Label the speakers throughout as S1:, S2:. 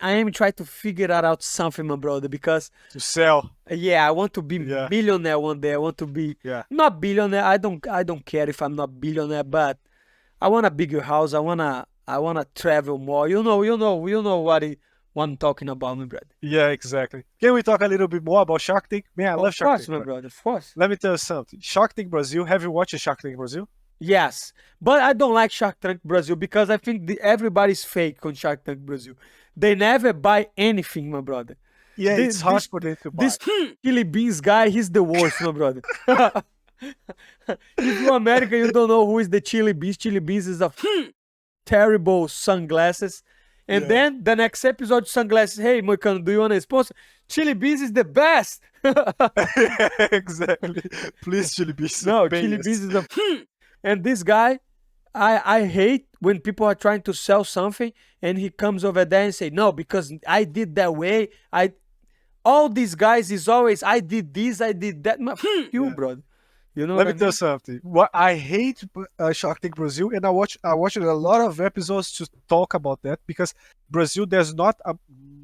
S1: I am trying to figure out something, my brother, because
S2: To sell.
S1: yeah, I want to be
S2: Yeah.
S1: millionaire one day. I want to be
S2: Yeah.
S1: not billionaire. I don't care if I'm not billionaire, but I want a bigger house. I wanna travel more. You know what I'm talking about, my brother.
S2: Yeah, exactly. Can we talk a little bit more about Shark Tank? Man, I love
S1: Of
S2: Shark
S1: course,
S2: Tank,
S1: my
S2: bro.
S1: brother. Of course.
S2: Let me tell you something. Shark Tank Brazil. Have you watched Shark Tank Brazil?
S1: Yes, but I don't like Shark Tank Brazil because I think everybody's fake on Shark Tank Brazil. They never buy anything, my brother.
S2: Yeah,
S1: The-
S2: it's hard
S1: this
S2: for them to buy.
S1: this Chili Beans guy, he's the worst, my brother. If you're American, you don't know who is the Chili Beans. Chili Beans is a terrible sunglasses. And
S2: Yeah.
S1: then the next episode, sunglasses. Hey, Moicano, do you want to sponsor? Chili Beans is the best.
S2: Exactly. Please, Chili Beans.
S1: No,
S2: pay
S1: Chili
S2: us.
S1: Beans is a. And this guy, I hate when people are trying to sell something and he comes over there and say, no, because I did that way. All these guys is always, I did this, I did that. You,
S2: Yeah.
S1: brother. You know
S2: Let
S1: what
S2: me
S1: I
S2: tell you
S1: mean?
S2: something. What I hate Shark Tank Brazil, and I watched a lot of episodes to talk about that because Brazil there's not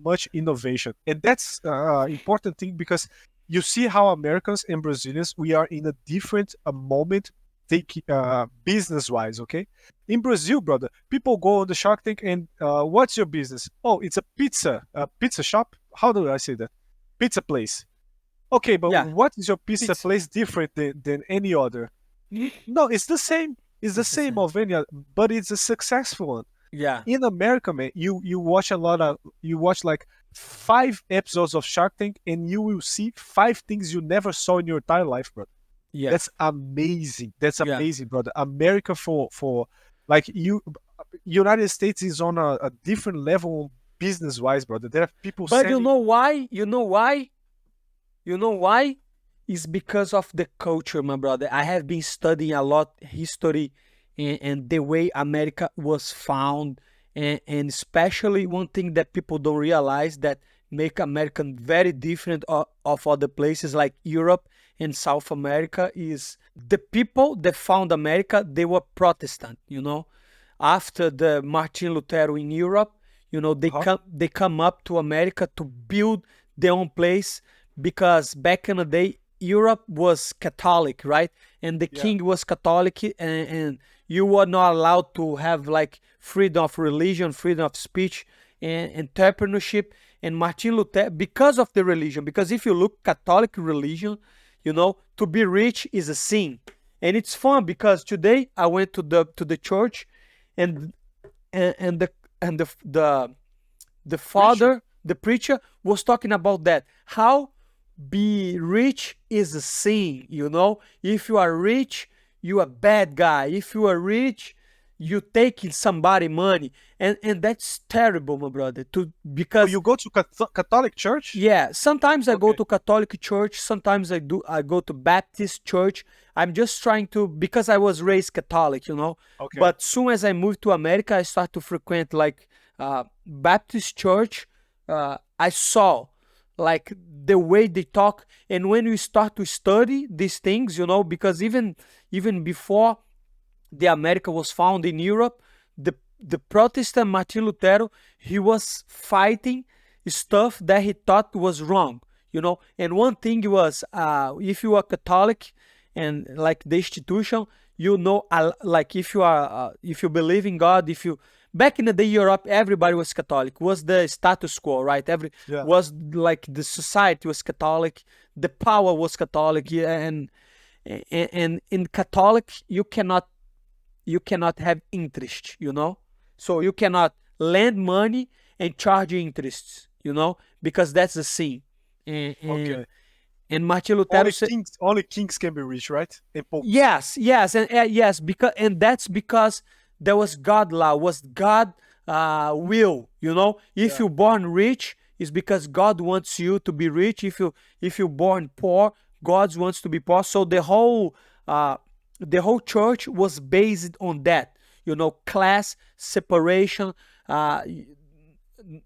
S2: much innovation, and that's important thing because you see how Americans and Brazilians we are in a different moment, business wise. Okay, in Brazil, brother, people go on the Shark Tank and what's your business? Oh, it's a pizza shop. How do I say that? Pizza place. Okay, but
S1: Yeah.
S2: what is your pizza
S1: Pizza.
S2: place different than any other? No, it's the same. It's the
S1: It's the
S2: same
S1: same.
S2: of any other, but it's a successful one.
S1: Yeah.
S2: In America, man, you watch you watch like 5 episodes of Shark Tank, and you will see 5 things you never saw in your entire life, brother.
S1: Yeah.
S2: That's amazing. That's
S1: Yeah.
S2: amazing, brother. America for like United States is on a different level business wise, brother. There are people
S1: But you
S2: selling.
S1: know why? You know why? You know why? It's because of the culture, my brother. I have been studying a lot history and the way America was found, and especially one thing that people don't realize that make America very different of other places like Europe and South America is the people that found America, they were Protestant, you know. After the Martin Luther in Europe, you know,
S2: Huh?
S1: they come up to America to build their own place because back in the day Europe was Catholic, right? And the
S2: Yeah.
S1: king was Catholic, and you were not allowed to have like freedom of religion, freedom of speech, and entrepreneurship. And Martin Luther, because of the religion, because if you look Catholic religion, you know, to be rich is a sin. And it's fun because today I went to the church, and and the father, the preacher, was talking about that. How be rich is a sin, you know? If you are rich, you a bad guy. If you are rich, you taking somebody money. And that's terrible, my brother.
S2: Oh,
S1: Because
S2: you go to Catholic church?
S1: yeah, sometimes I go
S2: Okay.
S1: to Catholic church, sometimes I go to Baptist church. I'm just trying to because I was raised Catholic, you know.
S2: Okay.
S1: But soon as I moved to America, I start to frequent like Baptist church. I saw like the way they talk, and when you start to study these things, you know, because even before the America was found in Europe, the Protestant Martin Lutero, he was fighting stuff that he thought was wrong, you know. And one thing was, if you are Catholic and like the institution, you know, like if you believe in God, if you back in the day Europe, everybody was Catholic, was the status quo, right?
S2: Yeah.
S1: Was like the society was Catholic, the power was Catholic, yeah, and in Catholic you cannot have interest, you know? So you cannot lend money and charge interests, you know? Because that's a sin.
S2: Okay.
S1: And Martin Lutero said,
S2: Only kings can be rich, right? And popes.
S1: yes, and yes, because and that's because there was God law, was God will, you know? If
S2: Yeah.
S1: you born rich, it's because God wants you to be rich. If you born poor, God wants to be poor. So the whole church was based on that, you know, class separation, uh,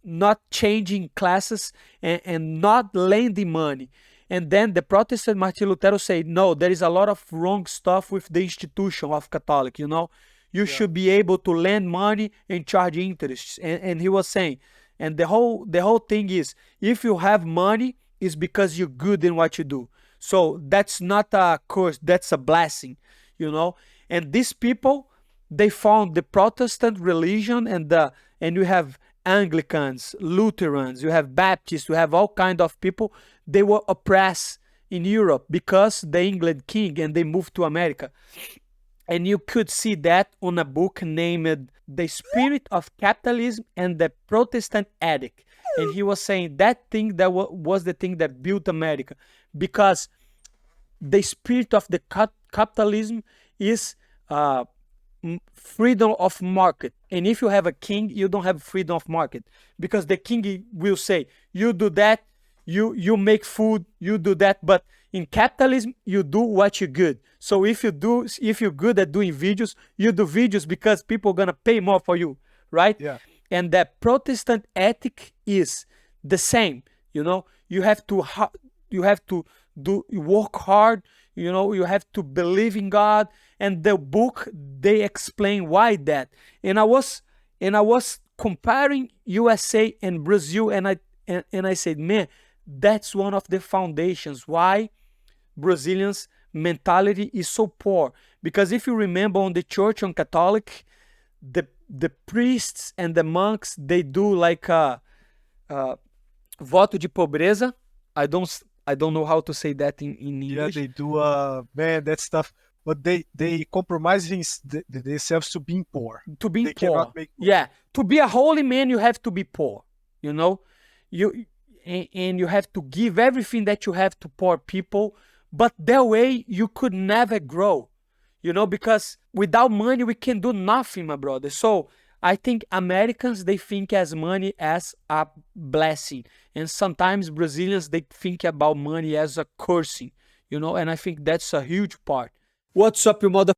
S1: not changing classes, and not lending money. And then the Protestant Martin Lutero said, no, there is a lot of wrong stuff with the institution of Catholic, you know. You
S2: Yeah.
S1: should be able to lend money and charge interest. And he was saying, And the whole thing is, if you have money, it's because you're good in what you do. So that's not a curse, that's a blessing, you know. And these people, they found the Protestant religion, and you have Anglicans, Lutherans, you have Baptists, you have all kind of people. They were oppressed in Europe because the England king, and they moved to America. And you could see that on a book named The Spirit of Capitalism and the Protestant Ethic. And he was saying that thing that was the thing that built America, because the spirit of the capitalism is freedom of market. And if you have a king, you don't have freedom of market, because the king will say, you do that, you make food, you do that. But in capitalism, you do what you're good. So if you're good at doing videos, you do videos because people are gonna pay more for you, right?
S2: Yeah.
S1: And that Protestant ethic is the same. You have to work hard. You have to believe in God. And the book, they explain why that. And I was comparing USA and Brazil, and I said, man, that's one of the foundations why Brazilians' mentality is so poor. Because if you remember, on the church, on Catholic, the priests and the monks, they do like a voto de pobreza. I don't know how to say that in English.
S2: Yeah, they do. Man, that stuff. But they compromise themselves to being poor.
S1: To be
S2: They
S1: poor.
S2: cannot make money.
S1: Yeah, to be a holy man, you have to be poor. And you have to give everything that you have to poor people. But that way you could never grow. Because without money we can do nothing, my brother. So I think Americans, they think as money as a blessing, and sometimes Brazilians, they think about money as a cursing. And I think that's a huge part. What's up, you mother?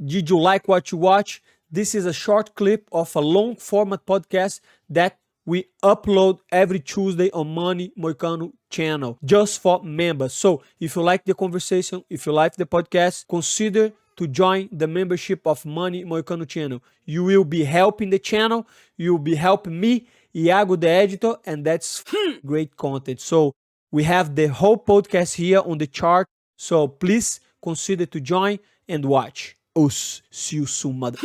S1: Did you like what you watch? This is a short clip of a long format podcast that we upload every Tuesday on Money Moicano channel, just for members. So if you like the conversation, if you like the podcast, consider to join the membership of Money Moicano channel. You will be helping the channel, you will be helping me, Iago the editor, and that's great content. So we have the whole podcast here on the chart. So please consider to join and watch. See you soon, mother.